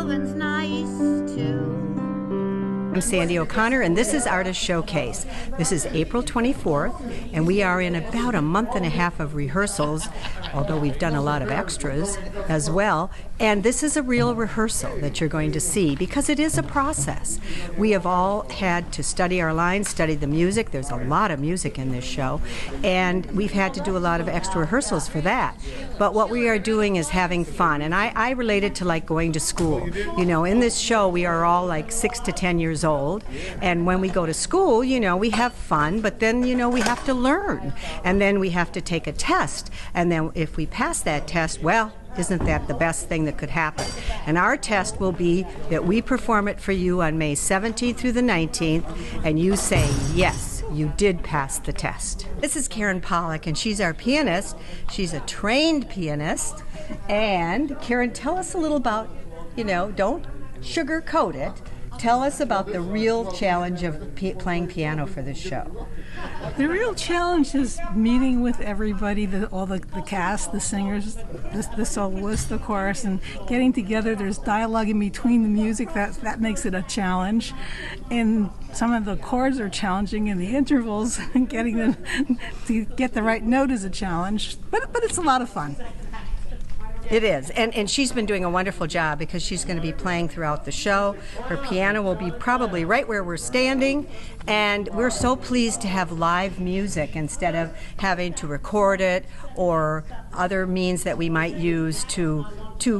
Beethoven's nice too. I'm Sandy O'Connor, and this is Artist Showcase. This is April 24th, and we are in about a month and a half of rehearsals, although we've done a lot of extras as well. And this is a real rehearsal that you're going to see because it is a process. We have all had to study our lines, study the music. There's a lot of music in this show, and we've had to do a lot of extra rehearsals for that. But what we are doing is having fun, and I relate it to like going to school. You know, in this show, we are all like 6 to 10 years old, and when we go to school, you know, we have fun, but then, you know, we have to learn, and then we have to take a test, and then if we pass that test, well, isn't that the best thing that could happen? And our test will be that we perform it for you on May 17th through the 19th, and you say, yes, you did pass the test. This is Karen Pollock, and she's our pianist. She's a trained pianist. And Karen, tell us a little about, you know, don't sugarcoat it. Tell us about the real challenge of playing piano for this show. The real challenge is meeting with everybody, all the cast, the singers, the soloist, the chorus, and getting together. There's dialogue in between the music. That makes it a challenge. And some of the chords are challenging, and the intervals, and getting them to get the right note is a challenge. But it's a lot of fun. It is, and she's been doing a wonderful job because she's going to be playing throughout the show. Her piano will be probably right where we're standing, and we're so pleased to have live music instead of having to record it or other means that we might use to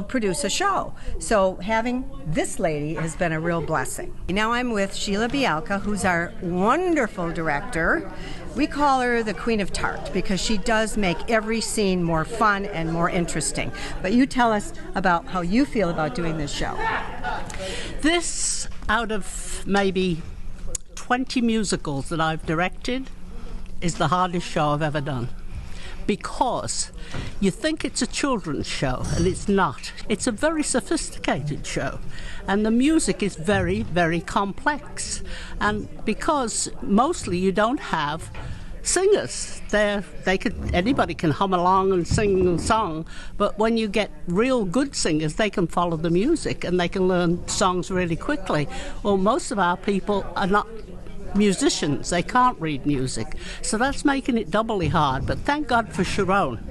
produce a show. So having this lady has been a real blessing. Now I'm with Sheila Bialka, who's our wonderful director. We call her the Queen of Tart because she does make every scene more fun and more interesting. But you tell us about how you feel about doing this show. This, out of maybe 20 musicals that I've directed, is the hardest show I've ever done. Because you think it's a children's show, and it's not. It's a very sophisticated show, and the music is very, very complex. And because mostly you don't have singers, anybody can hum along and sing a song, but when you get real good singers, they can follow the music and they can learn songs really quickly. Well, most of our people are not musicians. They can't read music. So that's making it doubly hard. But thank God for Sharon.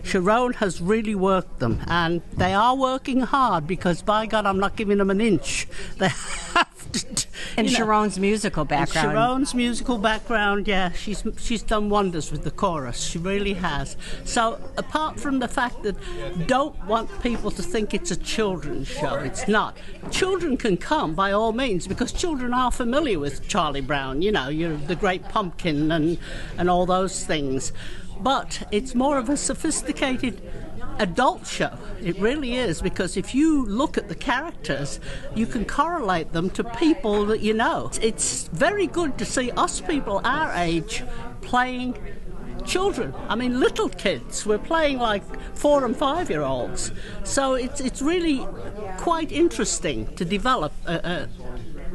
Sharon has really worked them, and they are working hard because, by God, I'm not giving them an inch. They have to. And Sharon's musical background. Sharon's musical background, yeah, she's done wonders with the chorus. She really has. So, apart from the fact that don't want people to think it's a children's show, it's not. Children can come by all means because children are familiar with Charlie Brown. You know, the Great Pumpkin and all those things. But it's more of a sophisticated adult show. It really is, because if you look at the characters, you can correlate them to people that you know. It's very good to see us people our age playing children. I mean, little kids. We're playing like 4 and 5 year olds. So it's really quite interesting to develop a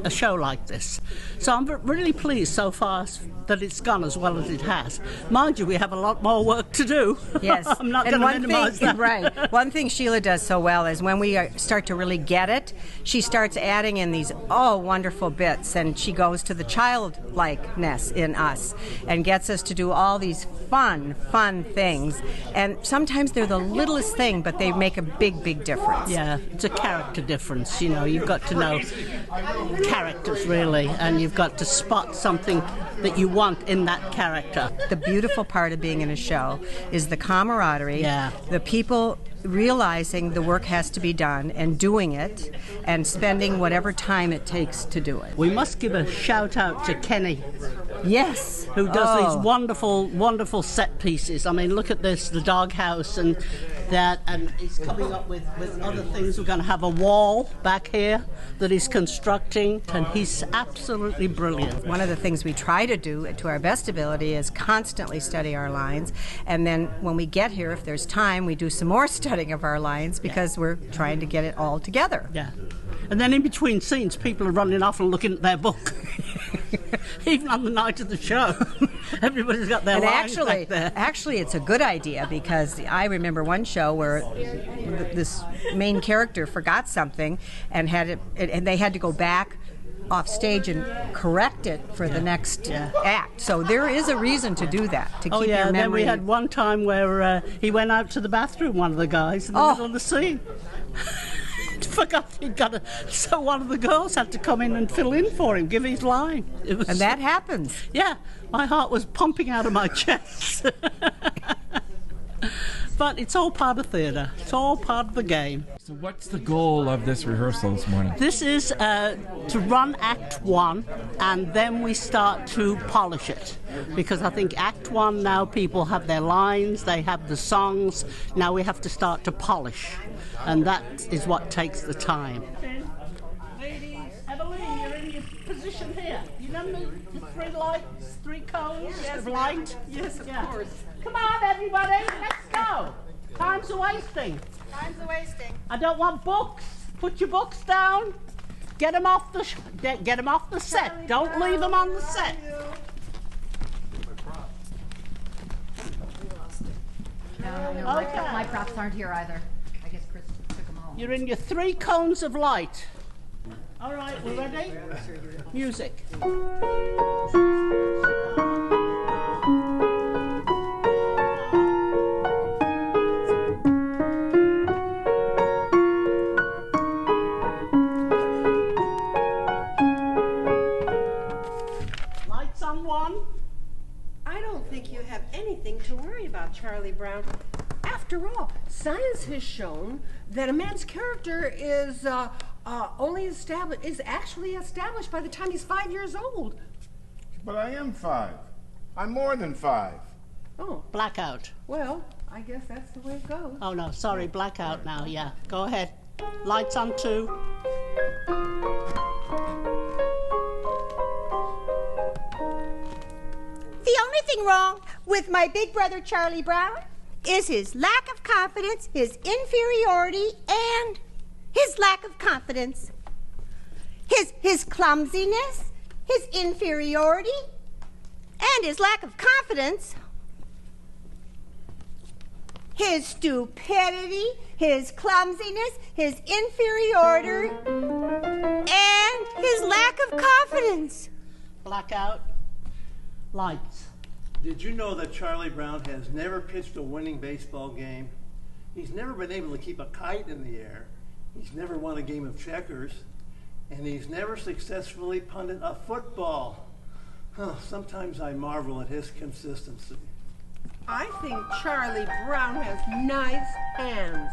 show like this. So I'm really pleased so far that it's gone as well as it has. Mind you, we have a lot more work to do. Yes. I'm not going to minimize that. Right. One thing Sheila does so well is when we start to really get it, she starts adding in these wonderful bits, and she goes to the childlikeness in us and gets us to do all these fun things. And sometimes they're the littlest thing, but they make a big difference. Yeah, it's a character difference. You know, you've got to know characters really, and you've got to spot something that you want in that character. The beautiful part of being in a show is the camaraderie, yeah. The people realizing the work has to be done and doing it and spending whatever time it takes to do it. We must give a shout out to Kenny. Yes. Who does these wonderful set pieces. I mean, look at this, the doghouse and that, and he's coming up with other things. We're going to have a wall back here that he's constructing, and he's absolutely brilliant. One of the things we try to do to our best ability is constantly study our lines, and then when we get here, if there's time, we do some more studying of our lines because we're trying to get it all together. Yeah. And then in between scenes, people are running off and looking at their book. Even on the night of the show, everybody's got their lines back there. Actually, it's a good idea because I remember one show where this main character forgot something and and they had to go back off stage and correct it for the next act. So there is a reason to do that, to keep your memory. Then we had one time where he went out to the bathroom, one of the guys, in the middle of the scene. Forgot he'd got so one of the girls had to come in and fill in for him, give his line. And that happens. Yeah, my heart was pumping out of my chest. But it's all part of theatre. It's all part of the game. So what's the goal of this rehearsal this morning? This is to run Act 1, and then we start to polish it. Because I think Act 1 now people have their lines, they have the songs. Now we have to start to polish. And that is what takes the time. Ladies, Evelyn, you're in your position here. You remember the 3 lights, 3 cones of light? Yes, of course. Come on, everybody, let's go. Time's a wasting. Time's a wasting. I don't want books. Put your books down. Get them off the get them off the set. Don't leave them on the set. No, my props aren't here either. I guess Chris took them home. You're in your 3 cones of light. All right, we're ready? Music. Lights on 1. I don't think you have anything to worry about, Charlie Brown. After all, science has shown that a man's character is actually established by the time he's 5 years old. But I am 5. I'm more than 5. Oh, Blackout. well, I guess that's the way it goes. Oh no, sorry, blackout now, yeah. Go ahead. Lights on 2. The only thing wrong with my big brother Charlie Brown is his lack of confidence, his inferiority, and his lack of confidence. His clumsiness, his inferiority, and his lack of confidence. His stupidity, his clumsiness, his inferiority, and his lack of confidence. Blackout. Lights. Did you know that Charlie Brown has never pitched a winning baseball game? He's never been able to keep a kite in the air. He's never won a game of checkers. And he's never successfully punted a football. Sometimes I marvel at his consistency. I think Charlie Brown has nice hands.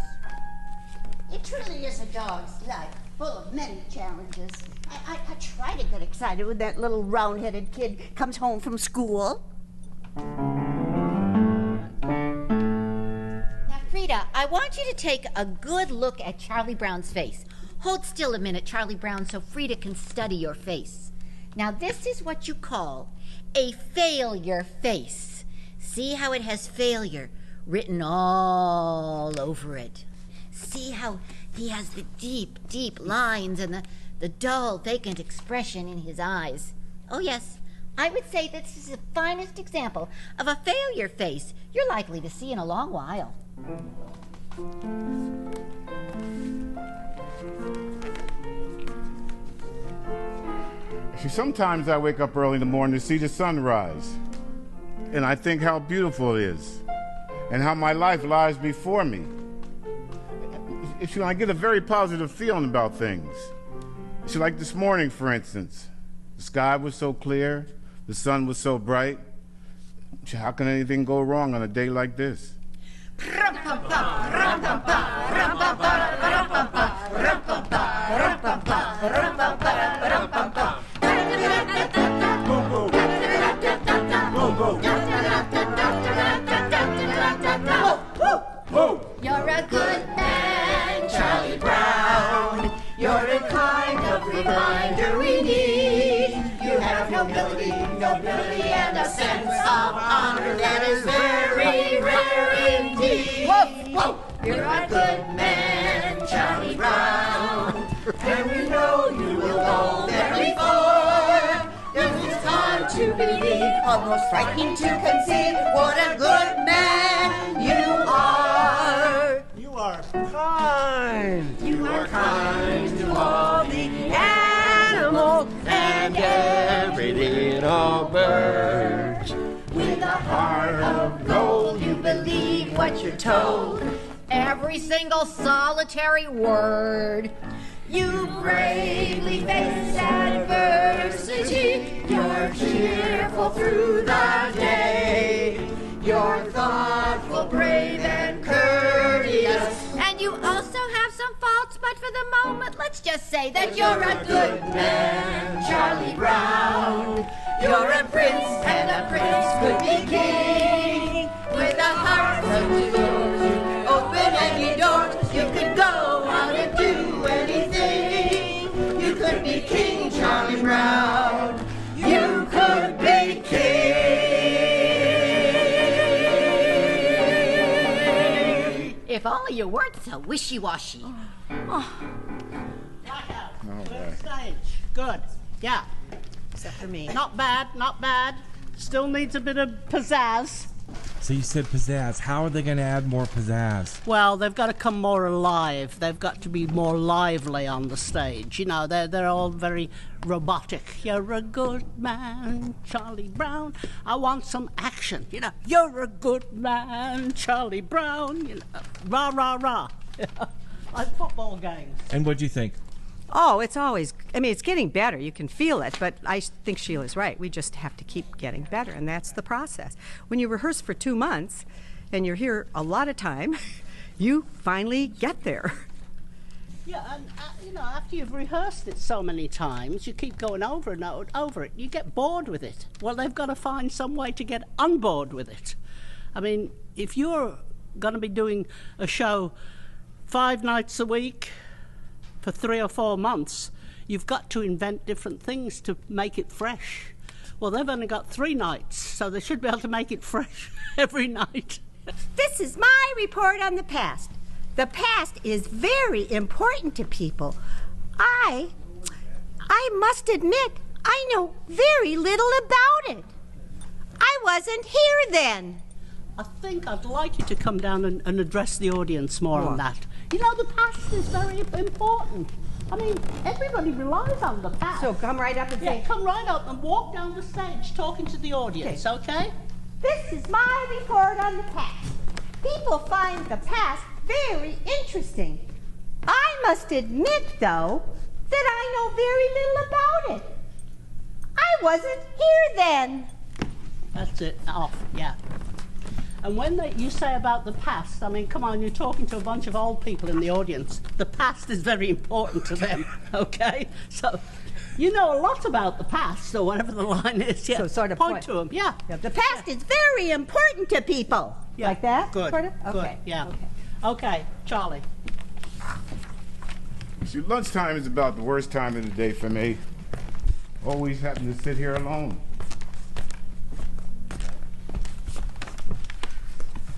It truly is a dog's life, full of many challenges. I try to get excited when that little round-headed kid comes home from school. Now, Frida, I want you to take a good look at Charlie Brown's face. Hold still a minute, Charlie Brown, so Frida can study your face. Now, this is what you call a failure face. See how it has failure written all over it. See how he has the deep, deep lines and the dull, vacant expression in his eyes. Oh, yes, I would say this is the finest example of a failure face you're likely to see in a long while. See, sometimes I wake up early in the morning to see the sun rise. And I think how beautiful it is and how my life lies before me. I get a very positive feeling about things. Like this morning, for instance. The sky was so clear, the sun was so bright. How can anything go wrong on a day like this? You're a good man, Charlie Brown. You're the kind of reminder we need. You have nobility, and a sense of honor that is very rare indeed. You're a good man, Charlie Brown, and we know you will go very far. It's hard to believe, almost frightening to conceive, what a good man you are. You are kind. kind. You are kind to all the animals and every little bird. With a heart of gold, you believe what you're told. Every single solitary word. You bravely face adversity. You're cheerful through the day. You're thoughtful, brave, and courteous. And you also have some faults, but for the moment, let's just say that you're a good man, Charlie Brown. You're a prince, and a prince could be king. With a heart so to open any door, you could go out and do anything. You could be King Charlie Brown. You could be king. If only you weren't so wishy-washy. Good stage. Good. Yeah. Except for me. Not bad, not bad. Still needs a bit of pizzazz. So you said pizzazz. How are they going to add more pizzazz? Well, they've got to come more alive. They've got to be more lively on the stage. You know, they're all very robotic. You're a good man, Charlie Brown. I want some action. You know, you're a good man, Charlie Brown. You know, rah, rah, rah. Like football games. And what do you think? Oh, it's always, I mean, it's getting better. You can feel it, but I think Sheila's right. We just have to keep getting better, and that's the process. When you rehearse for 2 months and you're here a lot of time, you finally get there. Yeah, and you know, after you've rehearsed it so many times, you keep going over and over it. You get bored with it. Well, they've got to find some way to get unbored with it. I mean, if you're going to be doing a show 5 nights a week for 3 or 4 months, you've got to invent different things to make it fresh. Well, they've only got 3 nights, so they should be able to make it fresh every night. This is my report on the past. The past is very important to people. I must admit, I know very little about it. I wasn't here then. I think I'd like you to come down and address the audience more on that. You know, the past is very important. I mean, everybody relies on the past. So come right up and say, come right up and walk down the stage talking to the audience, okay? this is my report on the past. People find the past very interesting. I must admit, though, that I know very little about it. I wasn't here then. That's it. Off, yeah. And when you say about the past, I mean, come on, you're talking to a bunch of old people in the audience. The past is very important to them, okay? So, you know a lot about the past, or whatever the line is. Yeah. So sort of point to them, yeah. The past is very important to people. Yeah. Like that? Good, Sort of? good, Okay. yeah. Okay, Charlie. See, lunchtime is about the worst time of the day for me. Always happen to sit here alone.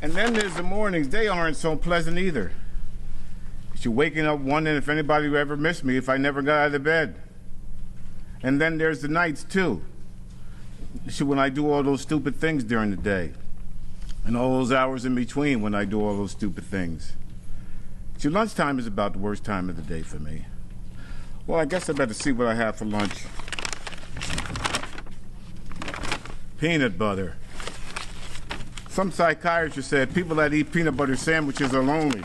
And then there's the mornings. They aren't so pleasant either. You're waking up wondering if anybody would ever miss me if I never got out of bed. And then there's the nights, too. When I do all those stupid things during the day. And all those hours in between when I do all those stupid things. See, lunchtime is about the worst time of the day for me. Well, I guess I better see what I have for lunch. Peanut butter. Some psychiatrist said people that eat peanut butter sandwiches are lonely.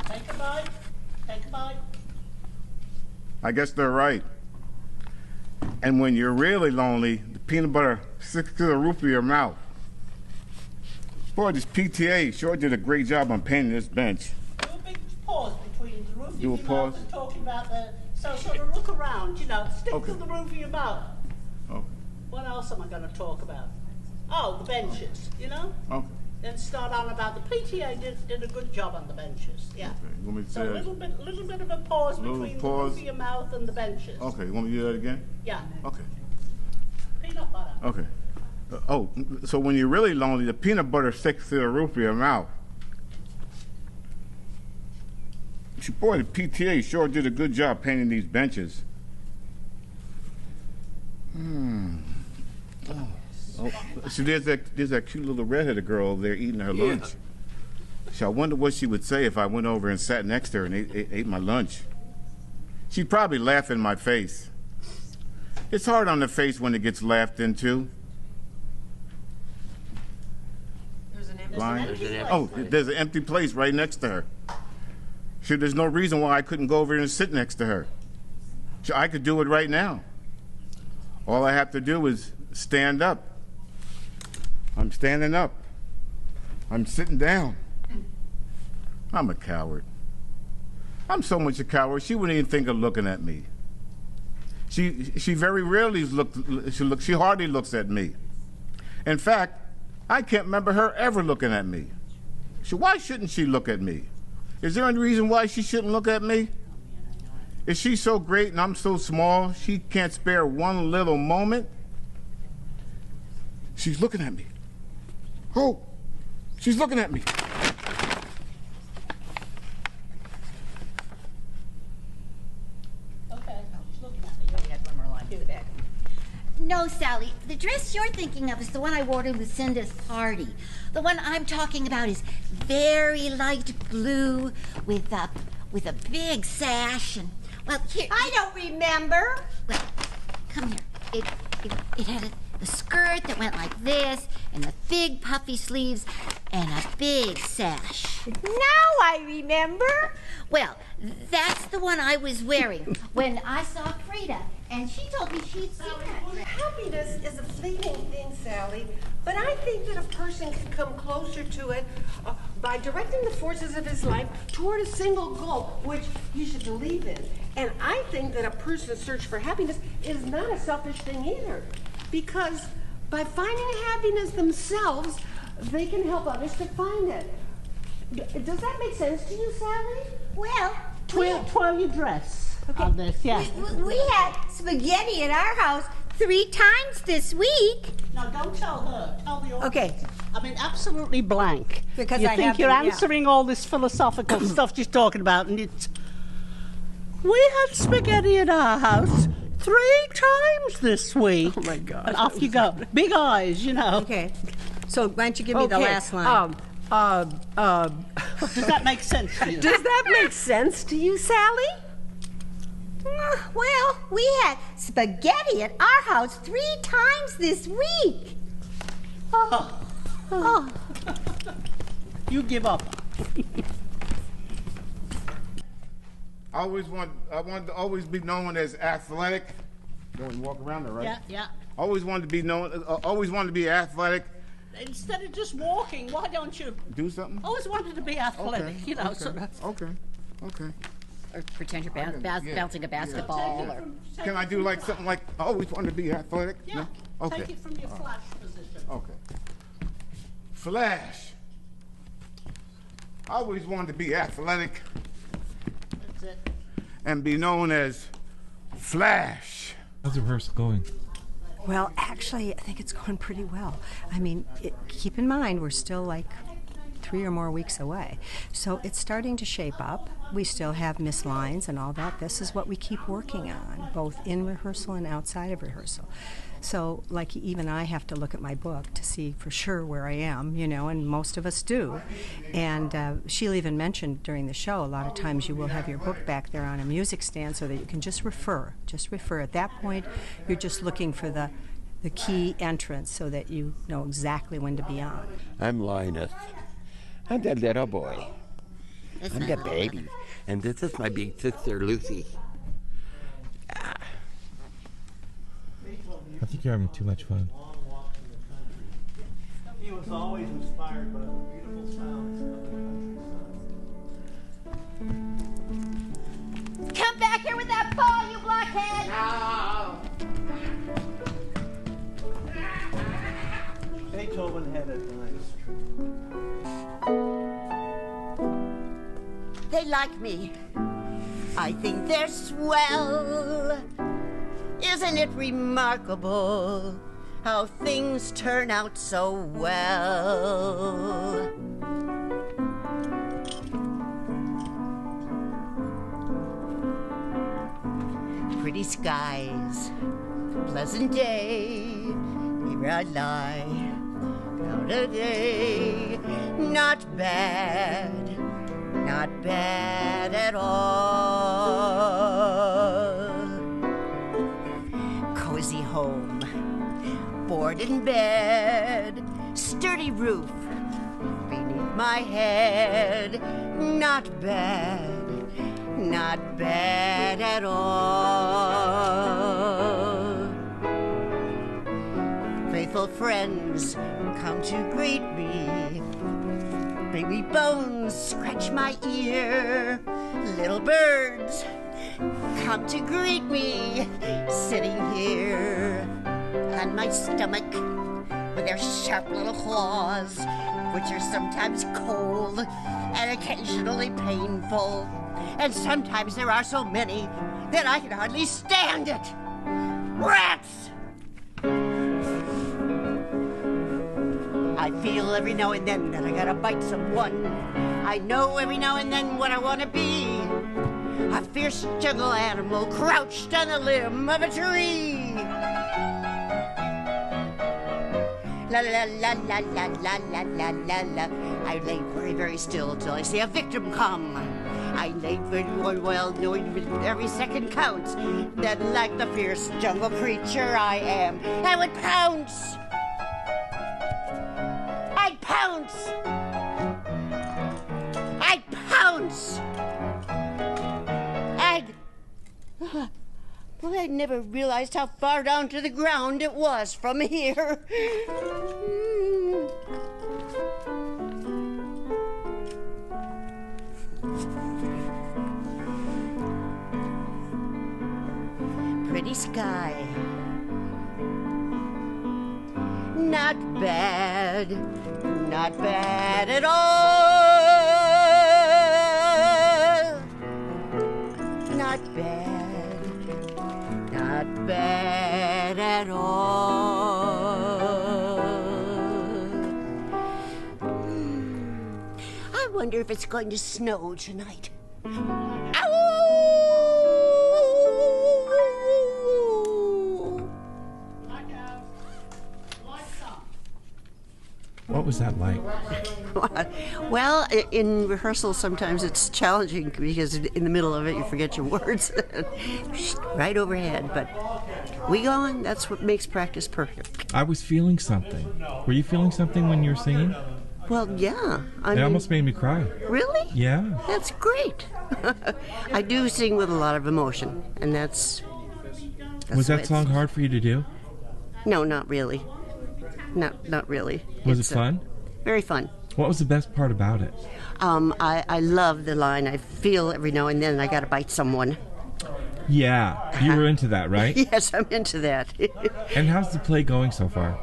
Take a bite. Take a bite. I guess they're right. And when you're really lonely, the peanut butter sticks to the roof of your mouth. Boy, this PTA sure did a great job on painting this bench. Do a big pause between the roof of Do a your pause? mouth and talking about the... So sort of look around, you know, stick Okay. to the roof of your mouth. Okay. What else am I going to talk about? Oh, the benches, you know? Okay. Then start on about the PTA did a good job on the benches, yeah. Okay. You want me to So say a that? little bit of a pause Little between the pause. roof of your mouth and the benches. Okay. You want me to do that again? Yeah. Okay. Peanut butter. Okay. So when you're really lonely, the peanut butter sticks to the roof of your mouth. Boy, the PTA sure did a good job painting these benches. Oh, see, there's that cute little redheaded girl over there eating her lunch. So I wonder what she would say if I went over and sat next to her and ate my lunch. She'd probably laugh in my face. It's hard on the face when it gets laughed into. There's an empty Blind? Oh, there's an empty place right next to her. So there's no reason why I couldn't go over and sit next to her. So I could do it right now. All I have to do is stand up. I'm standing up. I'm sitting down. I'm a coward. I'm so much a coward, she wouldn't even think of looking at me. She very rarely she hardly looks at me. In fact, I can't remember her ever looking at me. So why shouldn't she look at me? Is there any reason why she shouldn't look at me? Is she so great and I'm so small, she can't spare one little moment? She's looking at me. Oh, she's looking at me. No, Sally, the dress you're thinking of is the one I wore to Lucinda's party. The one I'm talking about is very light blue with a big sash and, well, here. I don't remember. Well, come here. It had a skirt that went like this and the big puffy sleeves and a big sash. Now I remember. Well, that's the one I was wearing when I saw Frida, and she told me she'd seen it. Happiness is a fleeting thing, Sally, but I think that a person can come closer to it by directing the forces of his life toward a single goal, which he should believe in. And I think that a person's search for happiness is not a selfish thing either, because by finding happiness themselves, they can help others to find it. Does that make sense to you, Sally? Well, Twirl your dress on this, yeah. we had spaghetti at our house 3 times this week. No, don't tell her. Tell the audience. Okay. I mean, absolutely blank. Because you I think have you're them, yeah. answering all this philosophical stuff she's talking about, and it's... We had spaghetti at our house 3 times this week. Oh, my God. And off you go. Big eyes, you know. Okay. So why don't you give me the last line? Does that make sense to you? Does that make sense to you, Sally? Well, we had spaghetti at our house 3 times this week. Oh. You give up. I wanted to always be known as athletic. Don't walk around there, right? Yeah, yeah. Always wanted to be known. Always wanted to be athletic. Instead of just walking, why don't you Do something. always wanted to be athletic, you know? Okay. So that's, Okay. Or pretend you're bouncing a basketball. Or... Can I do like something like I always wanted to be athletic? yeah. No? Okay. Take it from your flash position. Okay. Flash. I always wanted to be athletic That's it. and be known as Flash. How's the rehearsal going? Well, actually, I think it's going pretty well. I mean, keep in mind, we're still like 3 or more weeks away. So it's starting to shape up. We still have missed lines and all that. This is what we keep working on, both in rehearsal and outside of rehearsal. So, like, even I have to look at my book to see for sure where I am, you know, and most of us do. And Sheila even mentioned during the show, a lot of times you will have your book back there on a music stand so that you can just refer. At that point, you're just looking for the key entrance so that you know exactly when to be on. I'm Linus. I'm the little boy. I'm the baby. And this is my big sister, Lucy. I think you're having too much fun. He was always inspired by the beautiful sounds of the countryside. Come back here with that ball, you blockhead! Beethoven had a nice They like me. I think they're swell. Isn't it remarkable how things turn out so well? Pretty skies, pleasant day, here I lie, out a day, not bad, not bad at all. Cozy home, board in bed, sturdy roof beneath my head. Not bad, not bad at all. Faithful friends come to greet me. Baby bones scratch my ear. Little birds come to greet me, sitting here on my stomach with their sharp little claws, which are sometimes cold and occasionally painful. And sometimes there are so many that I can hardly stand it. Rats! I feel every now and then that I gotta bite someone. I know every now and then what I want to be. A fierce jungle animal crouched on the limb of a tree. La la la la la la la la la la. I lay very, very still till I see a victim come. I lay very well, knowing that every second counts. Then, like the fierce jungle creature I am, I would pounce. I'd pounce. I'd pounce. Well, I never realized how far down to the ground it was from here. Pretty sky. Not bad. Not bad at all. Not bad. Not bad at all. I wonder if it's going to snow tonight. What was that like? Well, in rehearsal sometimes it's challenging because in the middle of it you forget your words. Right overhead, but we go on. That's what makes practice perfect. I was feeling something. Were you feeling something when you were singing? Well, yeah. It almost made me cry. Really? Yeah. That's great. I do sing with a lot of emotion, and that's was that song hard for you to do? No, not really. Not really. Was it fun? Very fun. What was the best part about it? I love the line, I feel every now and then I gotta bite someone. Yeah, you were into that, right? Yes, I'm into that. And how's the play going so far?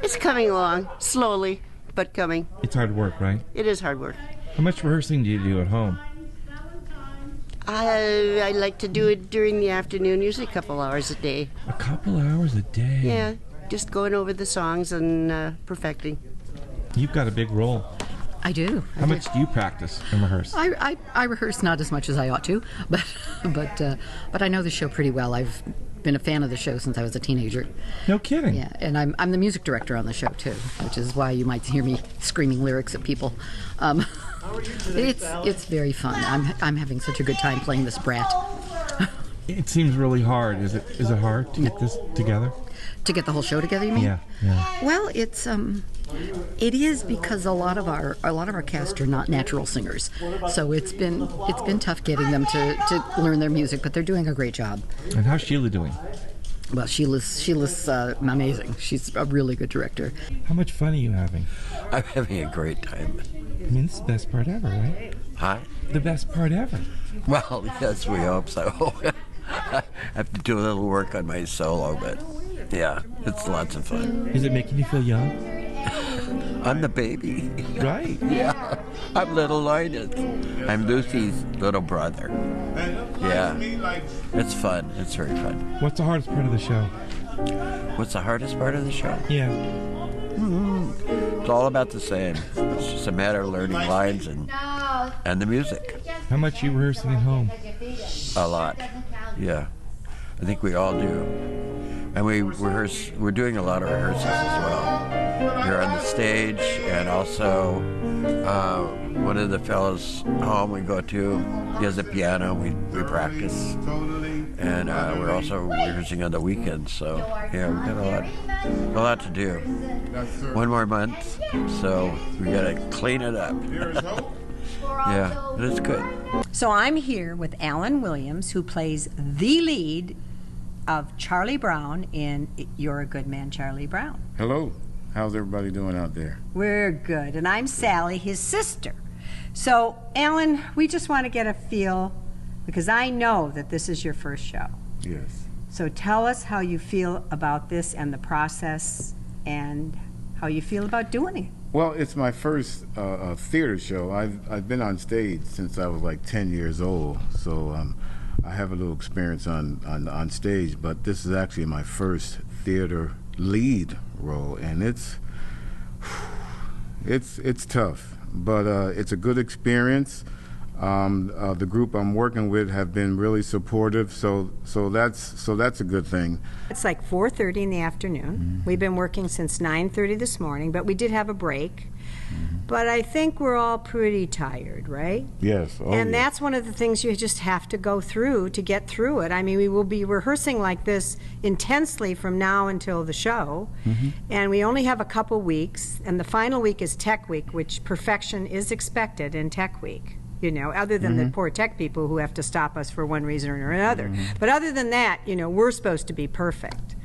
It's coming along, slowly, but coming. It's hard work, right? It is hard work. How much rehearsing do you do at home? I like to do it during the afternoon, usually a couple hours a day. A couple hours a day? Yeah, just going over the songs and perfecting. You've got a big role. I do. How much do you practice and rehearse? I rehearse not as much as I ought to, but I know the show pretty well. I've been a fan of the show since I was a teenager. No kidding. Yeah, and I'm the music director on the show too, which is why you might hear me screaming lyrics at people. It's very fun. I'm having such a good time playing this brat. It seems really hard. Is it hard to get this together? To get the whole show together, you mean? Yeah. Well, it is because a lot of our cast are not natural singers, so it's been tough getting them to learn their music, but they're doing a great job. And how's Sheila doing? Well, Sheila's amazing. She's a really good director. How much fun are you having? I'm having a great time. I mean, this is the best part ever, right? Huh? The best part ever. Well, yes, we hope so. I have to do a little work on my solo, but yeah, it's lots of fun. Is it making you feel young? I'm the baby. Right. Yeah. I'm little Linus. I'm Lucy's little brother. Yeah. It's fun. It's very fun. What's the hardest part of the show? What's the hardest part of the show? Yeah. It's all about the same. It's just a matter of learning lines and the music. How much are you rehearsing at home? A lot. Yeah. I think we all do. And we rehearse, we're doing a lot of rehearsals as well. Here on the stage and also One of the fellows home we go to, he has a piano, we practice. And we're also rehearsing on the weekends, so yeah, we've got a lot to do. One more month, so we gotta clean it up. Yeah, but it's good. So I'm here with Alan Williams, who plays the lead of Charlie Brown in You're a Good Man, Charlie Brown. Hello. How's everybody doing out there? We're good. And I'm Sally, his sister. So, Alan, we just want to get a feel, because I know that this is your first show. Yes. So tell us how you feel about this and the process and how you feel about doing it. Well, it's my first theater show. I've been on stage since I was like 10 years old, so I have a little experience on stage, but this is actually my first theater lead role, and it's tough, but it's a good experience. The group I'm working with have been really supportive, so that's a good thing. It's like 4:30 in the afternoon. Mm-hmm. We've been working since 9:30 this morning, but we did have a break. Mm-hmm. But I think we're all pretty tired, right? Yes. Oh, and yes. that's one of the things you just have to go through to get through it. I mean, we will be rehearsing like this intensely from now until the show, mm-hmm. and we only have a couple weeks, and the final week is Tech Week, which perfection is expected in Tech Week. You know, other than mm-hmm. the poor tech people who have to stop us for one reason or another. Mm-hmm. But other than that, you know, we're supposed to be perfect.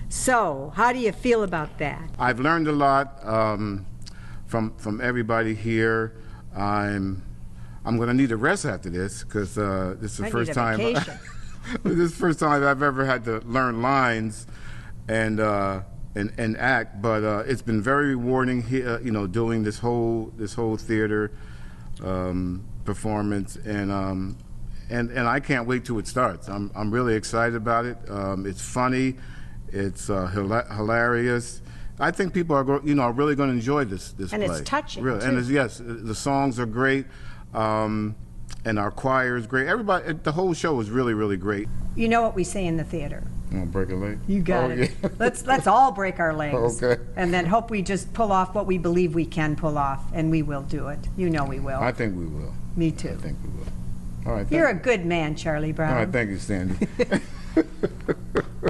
So, how do you feel about that? I've learned a lot from everybody here. I'm going to need a rest after this, because this is the first time. This is the first time I've ever had to learn lines and act. But it's been very rewarding here. You know, doing this whole theater performance, and I can't wait till it starts. I'm really excited about it. It's funny, it's hilarious. I think people are really going to enjoy this and play. And it's touching, really. too. And yes, the songs are great, and our choir is great. Everybody, the whole show is really, really great. You know what we say in the theater? You want to break a leg? You got it. Yeah. Let's all break our legs. Okay. And then hope we just pull off what we believe we can pull off, and we will do it. You know we will. I think we will. Me too. I think we will. All right. You're a good man, Charlie Brown. All right, thank you, Sandy.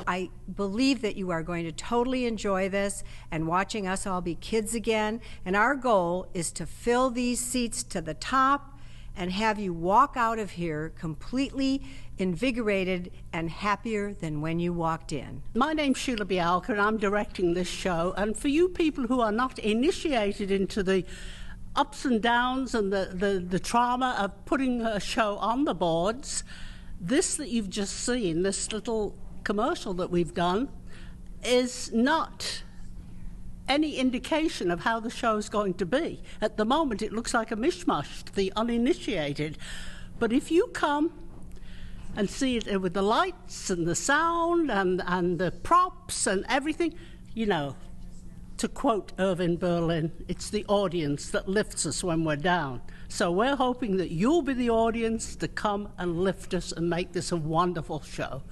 I believe that you are going to totally enjoy this and watching us all be kids again. And our goal is to fill these seats to the top and have you walk out of here completely invigorated and happier than when you walked in. My name's Sheila Bialka, and I'm directing this show. And for you people who are not initiated into the ups and downs and the trauma of putting a show on the boards, this that you've just seen, this little commercial that we've done, is not any indication of how the show's going to be. At the moment, it looks like a mishmash to the uninitiated. But if you come and see it with the lights and the sound and the props and everything, you know, to quote Irving Berlin, it's the audience that lifts us when we're down. So we're hoping that you'll be the audience to come and lift us and make this a wonderful show.